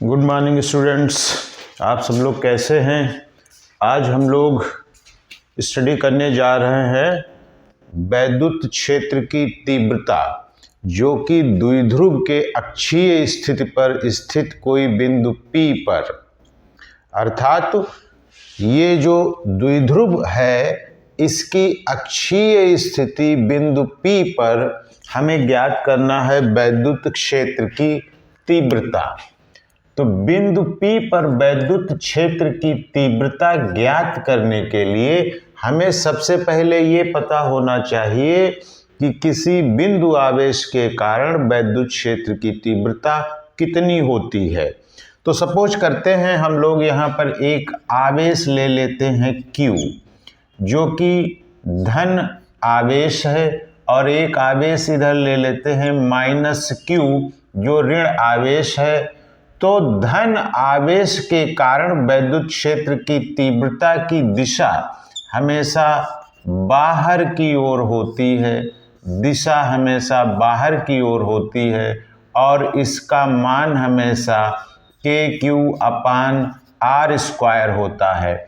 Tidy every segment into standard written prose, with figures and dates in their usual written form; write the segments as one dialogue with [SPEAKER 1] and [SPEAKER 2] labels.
[SPEAKER 1] Good morning students, आप सब लोग कैसे हैं। आज हम लोग स्टडी करने जा रहे हैं वैद्युत क्षेत्र की तीव्रता, जो कि द्विध्रुव के अक्षीय स्थिति पर स्थित कोई बिंदु P पर, अर्थात ये जो द्विध्रुव है इसकी अक्षीय स्थिति बिंदु P पर हमें ज्ञात करना है वैद्युत क्षेत्र की तीव्रता। तो बिंदु P पर वैद्युत क्षेत्र की तीव्रता ज्ञात करने के लिए हमें सबसे पहले ये पता होना चाहिए कि किसी बिंदु आवेश के कारण वैद्युत क्षेत्र की तीव्रता कितनी होती है। तो सपोज करते हैं हम लोग यहाँ पर एक आवेश ले लेते हैं Q, जो कि धन आवेश है, और एक आवेश इधर ले लेते हैं -Q, जो ऋण आवेश है। तो धन आवेश के कारण वैद्युत क्षेत्र की तीव्रता की दिशा हमेशा बाहर की ओर होती है, दिशा हमेशा बाहर की ओर होती है, और इसका मान हमेशा KQ/R² होता है।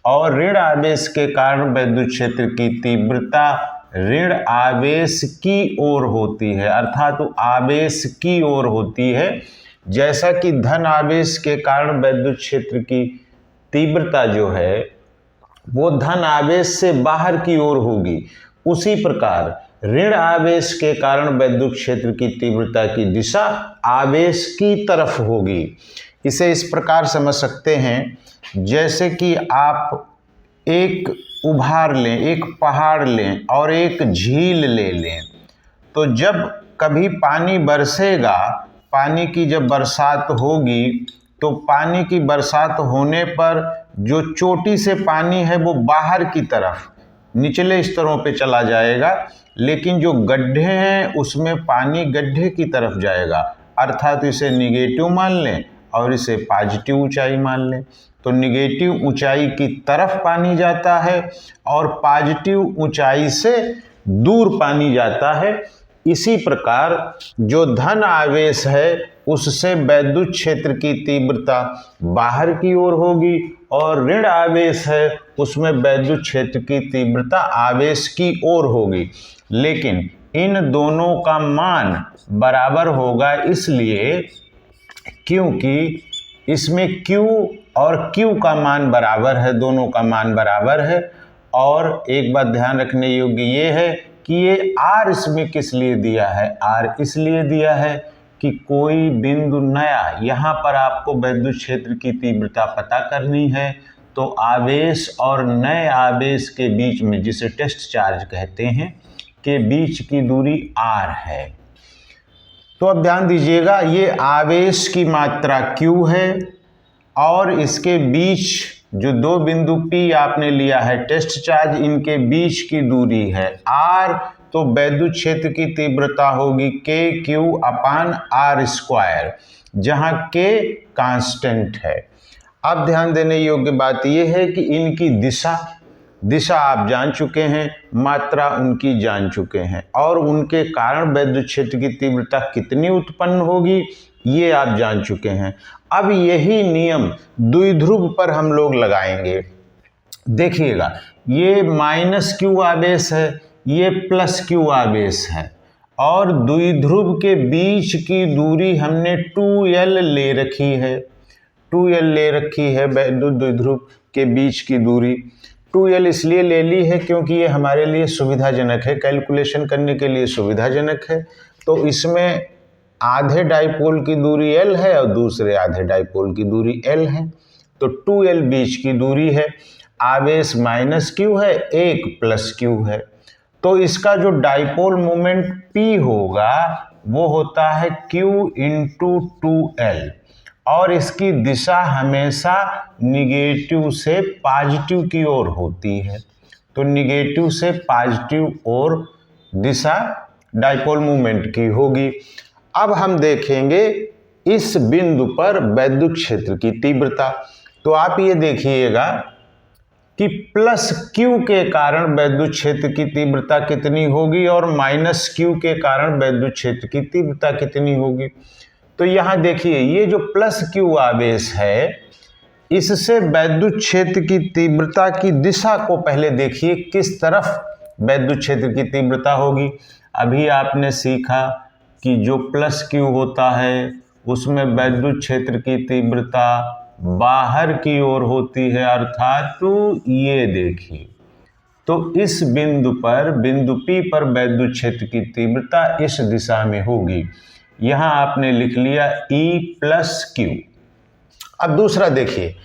[SPEAKER 1] और ऋण आवेश के कारण वैद्युत क्षेत्र की तीव्रता ऋण आवेश की ओर होती है, अर्थात आवेश की ओर होती है। जैसा कि धन आवेश के कारण वैद्युत क्षेत्र की तीव्रता जो है वो धन आवेश से बाहर की ओर होगी, उसी प्रकार ऋण आवेश के कारण वैद्युत क्षेत्र की तीव्रता की दिशा आवेश की तरफ होगी। इसे इस प्रकार समझ सकते हैं, जैसे कि आप एक उभार लें, एक पहाड़ लें और एक झील ले लें। तो जब कभी पानी बरसेगा, पानी की जब बरसात होगी, तो पानी की बरसात होने पर जो चोटी से पानी है वो बाहर की तरफ निचले स्तरों पे चला जाएगा, लेकिन जो गड्ढे हैं उसमें पानी गड्ढे की तरफ जाएगा, अर्थात इसे निगेटिव मान लें और इसे पॉजिटिव ऊंचाई मान लें। तो निगेटिव ऊंचाई की तरफ पानी जाता है और पॉजिटिव ऊंचाई से दूर पानी जाता है। इसी प्रकार जो धन आवेश है उससे वैद्युत क्षेत्र की तीव्रता बाहर की ओर होगी, और ऋण आवेश है उसमें वैद्युत क्षेत्र की तीव्रता आवेश की ओर होगी। लेकिन इन दोनों का मान बराबर होगा, इसलिए क्योंकि इसमें Q और Q का मान बराबर है, दोनों का मान बराबर है। और एक बात ध्यान रखने योग्य ये है कि ये R इसमें किस लिए दिया है। R इसलिए दिया है कि कोई बिंदु नया, यहाँ पर आपको वैद्युत क्षेत्र की तीव्रता पता करनी है, तो आवेश और नए आवेश के बीच में, जिसे टेस्ट चार्ज कहते हैं, के बीच की दूरी R है। तो अब ध्यान दीजिएगा, ये आवेश की मात्रा Q है और इसके बीच जो दो बिंदु P आपने लिया है टेस्ट चार्ज, इनके बीच की दूरी है R। तो वैद्युत क्षेत्र की तीव्रता होगी KQ/R², जहाँ K कांस्टेंट है। अब ध्यान देने योग्य बात यह है कि इनकी दिशा आप जान चुके हैं, मात्रा उनकी जान चुके हैं, और उनके कारण वैद्युत क्षेत्र की तीव्रता कितनी उत्पन्न होगी ये आप जान चुके हैं। अब यही नियम द्विध्रुव पर हम लोग लगाएंगे। देखिएगा, ये -Q आवेश है, ये +Q आवेश है, और द्विध्रुव के बीच की दूरी हमने 2L ले रखी है। 2L ले रखी है वैद्युत द्विध्रुव के बीच की दूरी। 2L इसलिए ले ली है क्योंकि ये हमारे लिए सुविधाजनक है, कैलकुलेशन करने के लिए सुविधाजनक है। तो इसमें आधे डाइपोल की दूरी L है और दूसरे आधे डाइपोल की दूरी L है। तो 2L बीच की दूरी है, आवेश -Q है, एक +Q है। तो इसका जो डाइपोल मोमेंट P होगा वो होता है Q × 2L, और इसकी दिशा हमेशा निगेटिव से पॉजिटिव की ओर होती है। तो निगेटिव से पॉजिटिव ओर दिशा डाइपोल मोमेंट की होगी। अब हम देखेंगे इस बिंदु पर वैद्युत क्षेत्र की तीव्रता। तो आप ये देखिएगा कि +Q के कारण वैद्युत क्षेत्र की तीव्रता कितनी होगी और -Q के कारण वैद्युत क्षेत्र की तीव्रता कितनी होगी। तो यहाँ देखिए ये जो प्लस क्यू आवेश है, इससे वैद्युत क्षेत्र की तीव्रता की दिशा को पहले देखिए, किस तरफ वैद्युत क्षेत्र की तीव्रता होगी। अभी आपने सीखा कि जो प्लस क्यू होता है उसमें वैद्युत क्षेत्र की तीव्रता बाहर की ओर होती है, अर्थात तो ये देखिए, तो इस बिंदु पर, बिंदु P पर वैद्युत क्षेत्र की तीव्रता इस दिशा में होगी। यहाँ आपने लिख लिया E प्लस क्यू। अब दूसरा देखिए,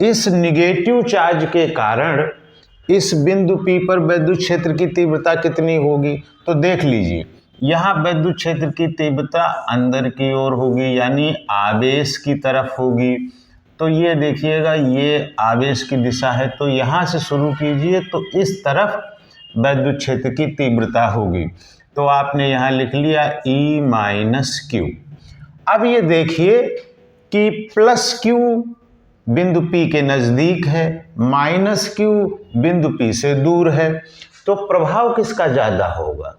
[SPEAKER 1] इस निगेटिव चार्ज के कारण इस बिंदु P पर वैद्युत क्षेत्र की तीव्रता कितनी होगी, तो देख लीजिए, यहाँ वैद्युत क्षेत्र की तीव्रता अंदर की ओर होगी, यानी आवेश की तरफ होगी। तो ये देखिएगा, ये आवेश की दिशा है, तो यहाँ से शुरू कीजिए, तो इस तरफ वैद्युत क्षेत्र की तीव्रता होगी। तो आपने यहाँ लिख लिया E माइनस क्यू। अब ये देखिए कि प्लस क्यू बिंदु P के नज़दीक है, माइनस क्यू बिंदु P से दूर है, तो प्रभाव किसका ज़्यादा होगा,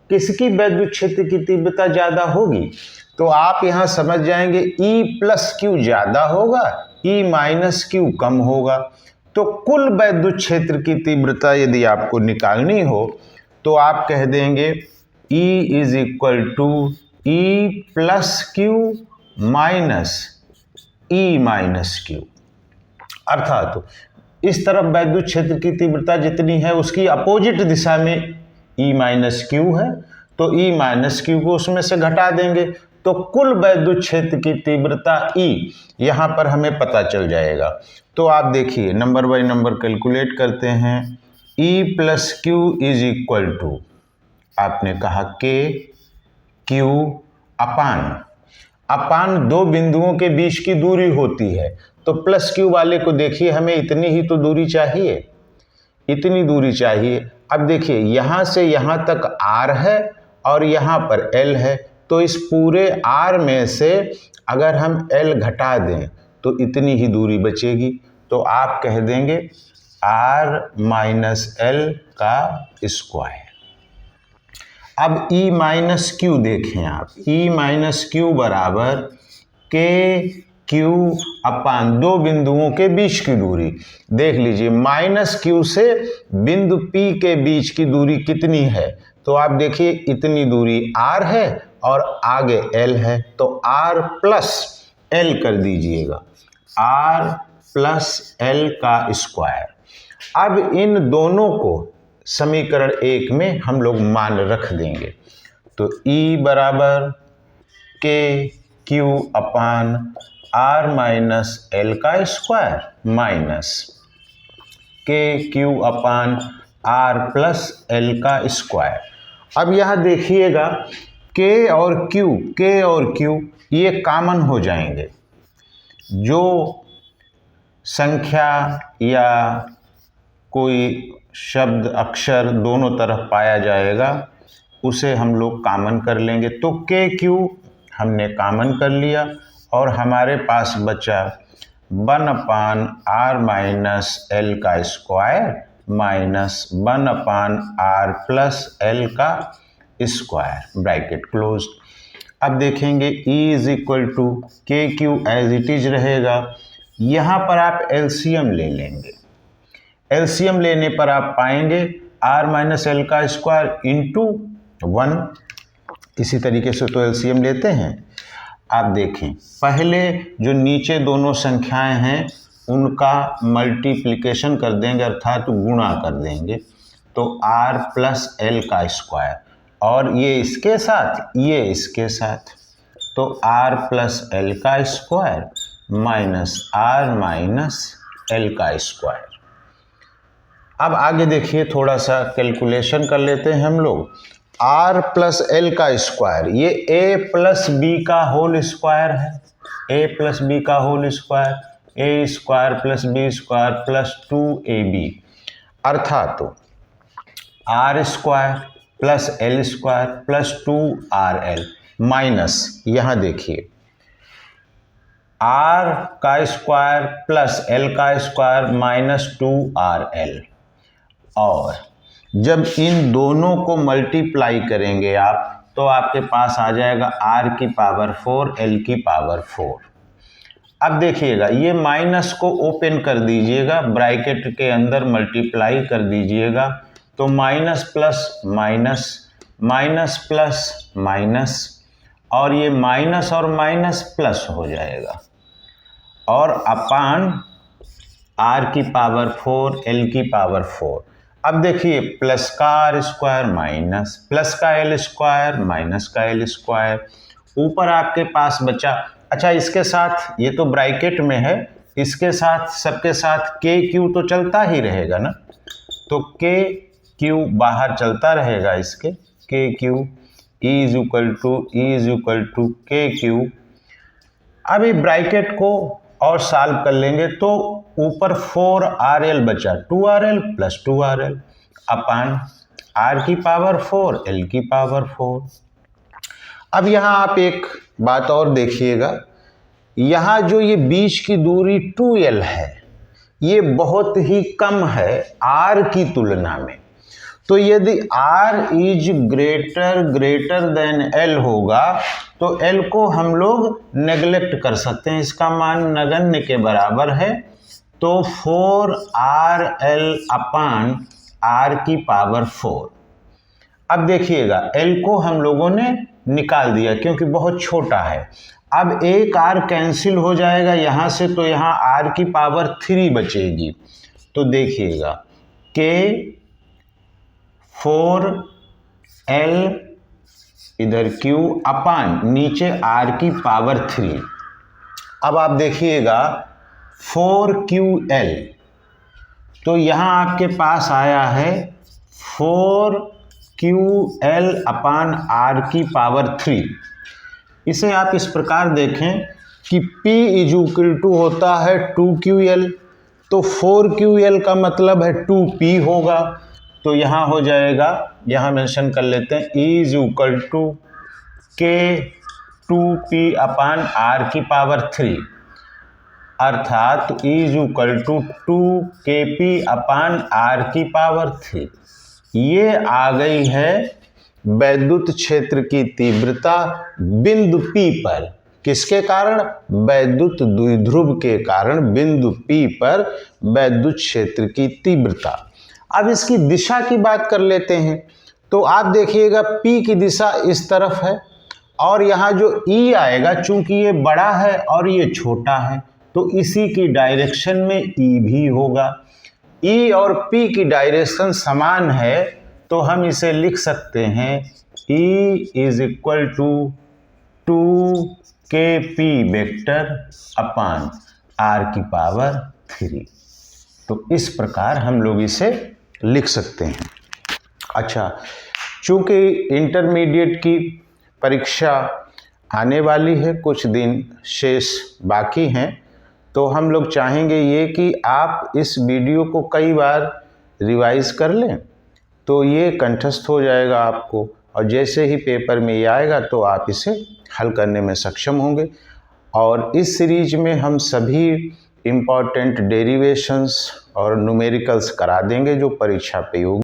[SPEAKER 1] किसकी वैद्युत क्षेत्र की तीव्रता ज़्यादा होगी। तो आप यहाँ समझ जाएंगे E प्लस क्यू ज़्यादा होगा, E माइनस क्यू कम होगा। तो कुल वैद्युत क्षेत्र की तीव्रता यदि आपको निकालनी हो तो आप कह देंगे E is equal to E plus Q minus E minus Q, अर्थात इस तरफ वैद्युत क्षेत्र की तीव्रता जितनी है उसकी अपोजिट दिशा में E माइनस क्यू है, तो E माइनस क्यू को उसमें से घटा देंगे, तो कुल वैद्युत क्षेत्र की तीव्रता E यहाँ पर हमें पता चल जाएगा। तो आप देखिए, नंबर बाय नंबर कैलकुलेट करते हैं। E plus Q is equal to, आपने कहा K क्यू अपान दो बिंदुओं के बीच की दूरी होती है, तो प्लस क्यू वाले को देखिए, हमें इतनी ही तो दूरी चाहिए, इतनी दूरी चाहिए। अब देखिए, यहाँ से यहाँ तक R है और यहाँ पर L है, तो इस पूरे R में से अगर हम L घटा दें तो इतनी ही दूरी बचेगी, तो आप कह देंगे R माइनस L का स्क्वायर। अब E माइनस क्यू देखें आप, E माइनस क्यू बराबर K क्यू अपान दो बिंदुओं के बीच की दूरी। देख लीजिए, माइनस क्यू से बिंदु P के बीच की दूरी कितनी है, तो आप देखिए इतनी दूरी R है और आगे L है, तो R प्लस L कर दीजिएगा, R प्लस L का स्क्वायर। अब इन दोनों को समीकरण 1 में हम लोग मान रख देंगे, तो E बराबर K क्यू अपान R माइनस L का स्क्वायर माइनस K क्यू अपान R प्लस L का स्क्वायर। अब यहाँ देखिएगा, K और Q ये कॉमन हो जाएंगे, जो संख्या या कोई शब्द अक्षर दोनों तरफ पाया जाएगा उसे हम लोग कॉमन कर लेंगे। तो K Q हमने कॉमन कर लिया और हमारे पास बचा 1 अपान R माइनस L का square minus 1 upon R plus L का स्क्वायर, ब्रैकेट क्लोज। अब देखेंगे E is equal to K Q as it is रहेगा। यहाँ पर आप एलसीएम ले लेंगे, एलसीएम लेने पर आप पाएंगे R माइनस L का स्क्वायर इंटू 1। इसी तरीके से तो एलसीएम लेते हैं। आप देखें, पहले जो नीचे दोनों संख्याएं हैं उनका मल्टीप्लिकेशन कर देंगे, अर्थात गुणा कर देंगे, तो R प्लस L का स्क्वायर, और ये इसके साथ ये इसके साथ, तो R प्लस L का square minus R minus L का स्क्वायर। अब आगे देखिए, थोड़ा सा कैलकुलेशन कर लेते हैं हम लोग। R प्लस L का स्क्वायर, ये A प्लस B का होल स्क्वायर है, A प्लस B का whole square, A square plus B square plus 2AB, अर्थात R square plus L square plus 2RL minus, यहाँ देखिए R का स्क्वायर प्लस L का स्क्वायर माइनस 2RL, और जब इन दोनों को मल्टीप्लाई करेंगे आप तो आपके पास आ जाएगा r की पावर 4 l की पावर 4। अब देखिएगा ये माइनस को ओपन कर दीजिएगा, ब्रैकेट के अंदर मल्टीप्लाई कर दीजिएगा, तो minus plus minus, minus plus minus, और ये माइनस और माइनस प्लस हो जाएगा, और अपान r की पावर 4 l की पावर 4। अब देखिए प्लस का r स्क्वायर माइनस प्लस का l स्क्वायर माइनस का l स्क्वायर, ऊपर आपके पास बचा। अच्छा इसके साथ ये तो ब्रैकेट में है, इसके साथ सबके साथ के क्यू तो चलता ही रहेगा ना, तो के क्यू बाहर चलता रहेगा इसके, के क्यू इज इक्वल टू के क्यू। अभी ब्रैकेट को और सॉल्व कर लेंगे तो ऊपर 4RL बचा, 2RL प्लस 2RL अपान r की पावर 4 l की पावर 4। अब यहाँ आप एक बात और देखिएगा, यहाँ जो ये बीच की दूरी 2l है ये बहुत ही कम है r की तुलना में, तो यदि r is greater than l होगा तो l को हम लोग नेगलेक्ट कर सकते हैं, इसका मान नगण्य के बराबर है, तो 4RL अपान r की पावर 4। अब देखिएगा l को हम लोगों ने निकाल दिया क्योंकि बहुत छोटा है, अब एक r कैंसिल हो जाएगा यहाँ से, तो यहाँ r की पावर 3 बचेगी, तो देखिएगा k 4l इधर q अपान नीचे r की पावर 3। अब आप देखिएगा 4ql, तो यहाँ आपके पास आया है 4ql अपान r की पावर 3। इसे आप इस प्रकार देखें कि p इज इक्वल टू होता है 2ql, तो 4ql का मतलब है 2p होगा, तो यहाँ हो जाएगा, यहाँ मेंशन कर लेते हैं is equal to k 2p upon r की पावर 3, अर्थात is equal to 2kp upon r की पावर 3। ये आ गई है वैद्युत क्षेत्र की तीव्रता बिंदु P पर, किसके कारण? वैद्युत द्विध्रुव के कारण बिंदु P पर वैद्युत क्षेत्र की तीव्रता। अब इसकी दिशा की बात कर लेते हैं, तो आप देखिएगा P की दिशा इस तरफ है, और यहाँ जो E आएगा चूंकि ये बड़ा है और ये छोटा है तो इसी की डायरेक्शन में E भी होगा। E और P की डायरेक्शन समान है तो हम इसे लिख सकते हैं E is equal to 2kp vector upon r की पावर 3। तो इस प्रकार हम लोग इसे लिख सकते हैं। अच्छा, चूंकि इंटरमीडिएट की परीक्षा आने वाली है, कुछ दिन शेष बाकी हैं, तो हम लोग चाहेंगे ये कि आप इस वीडियो को कई बार रिवाइज कर लें, तो ये कंठस्थ हो जाएगा आपको, और जैसे ही पेपर में ये आएगा तो आप इसे हल करने में सक्षम होंगे। और इस सीरीज में हम सभी इम्पॉर्टेंट डेरिवेशंस और न्यूमेरिकल्स करा देंगे जो परीक्षा पे होगी।